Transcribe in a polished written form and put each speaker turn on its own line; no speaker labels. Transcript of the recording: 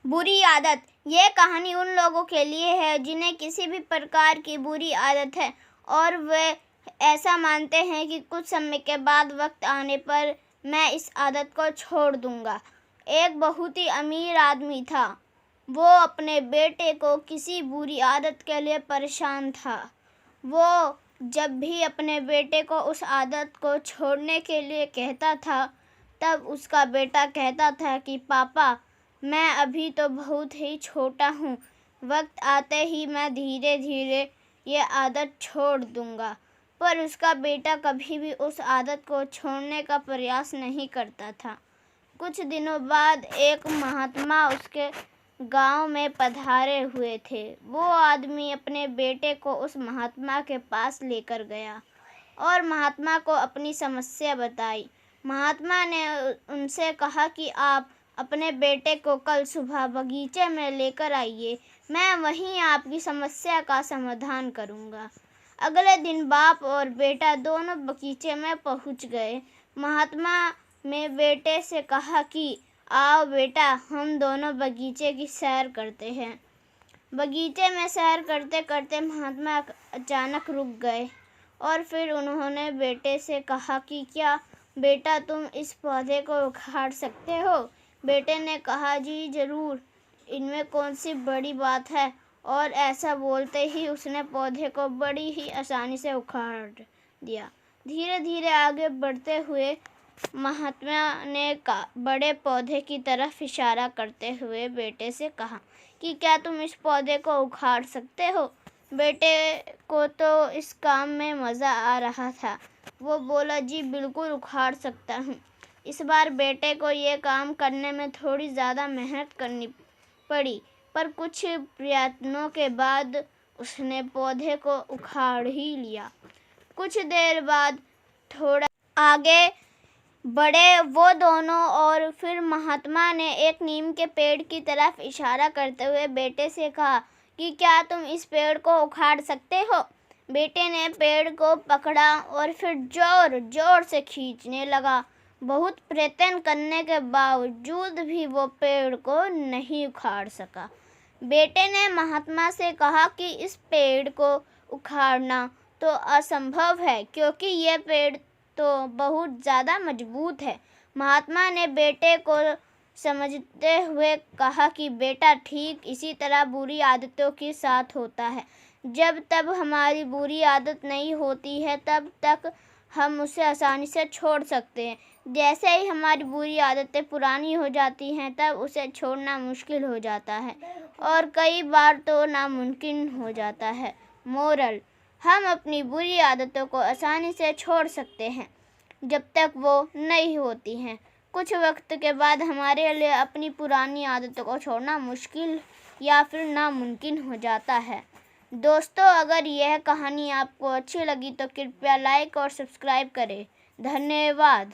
बुरी आदत। ये कहानी उन लोगों के लिए है जिन्हें किसी भी प्रकार की बुरी आदत है और वे ऐसा मानते हैं कि कुछ समय के बाद वक्त आने पर मैं इस आदत को छोड़ दूंगा। एक बहुत ही अमीर आदमी था। वो अपने बेटे को किसी बुरी आदत के लिए परेशान था। वो जब भी अपने बेटे को उस आदत को छोड़ने के लिए कहता था, तब उसका बेटा कहता था कि पापा, मैं अभी तो बहुत ही छोटा हूँ, वक्त आते ही मैं धीरे धीरे ये आदत छोड़ दूँगा। पर उसका बेटा कभी भी उस आदत को छोड़ने का प्रयास नहीं करता था। कुछ दिनों बाद एक महात्मा उसके गांव में पधारे हुए थे। वो आदमी अपने बेटे को उस महात्मा के पास लेकर गया और महात्मा को अपनी समस्या बताई। महात्मा ने उनसे कहा कि आप अपने बेटे को कल सुबह बगीचे में लेकर आइए, मैं वहीं आपकी समस्या का समाधान करूँगा। अगले दिन बाप और बेटा दोनों बगीचे में पहुँच गए। महात्मा ने बेटे से कहा कि आओ बेटा, हम दोनों बगीचे की सैर करते हैं। बगीचे में सैर करते करते महात्मा अचानक रुक गए और फिर उन्होंने बेटे से कहा कि क्या बेटा तुम इस पौधे को उखाड़ सकते हो? बेटे ने कहा जी ज़रूर, इनमें कौन सी बड़ी बात है। और ऐसा बोलते ही उसने पौधे को बड़ी ही आसानी से उखाड़ दिया। धीरे धीरे आगे बढ़ते हुए महात्मा ने बड़े पौधे की तरफ इशारा करते हुए बेटे से कहा कि क्या तुम इस पौधे को उखाड़ सकते हो? बेटे को तो इस काम में मज़ा आ रहा था। वो बोला जी बिल्कुल उखाड़ सकता हूँ। इस बार बेटे को ये काम करने में थोड़ी ज़्यादा मेहनत करनी पड़ी, पर कुछ प्रयत्नों के बाद उसने पौधे को उखाड़ ही लिया। कुछ देर बाद थोड़ा आगे बढ़े वो दोनों और फिर महात्मा ने एक नीम के पेड़ की तरफ इशारा करते हुए बेटे से कहा कि क्या तुम इस पेड़ को उखाड़ सकते हो? बेटे ने पेड़ को पकड़ा और फिर जोर जोर से खींचने लगा। बहुत प्रयत्न करने के बावजूद भी वो पेड़ को नहीं उखाड़ सका। बेटे ने महात्मा से कहा कि इस पेड़ को उखाड़ना तो असंभव है, क्योंकि ये पेड़ तो बहुत ज़्यादा मजबूत है। महात्मा ने बेटे को समझते हुए कहा कि बेटा, ठीक इसी तरह बुरी आदतों के साथ होता है। जब तक हमारी बुरी आदत नहीं होती है, तब तक हम उसे आसानी से छोड़ सकते हैं। जैसे ही हमारी बुरी आदतें पुरानी हो जाती हैं, तब उसे छोड़ना मुश्किल हो जाता है और कई बार तो नामुमकिन हो जाता है। मोरल: हम अपनी बुरी आदतों को आसानी से छोड़ सकते हैं जब तक वो नहीं होती हैं। कुछ वक्त के बाद हमारे लिए अपनी पुरानी आदतों को छोड़ना मुश्किल या फिर नामुमकिन हो जाता है। दोस्तों, अगर यह कहानी आपको अच्छी लगी तो कृपया लाइक और सब्सक्राइब करें। धन्यवाद।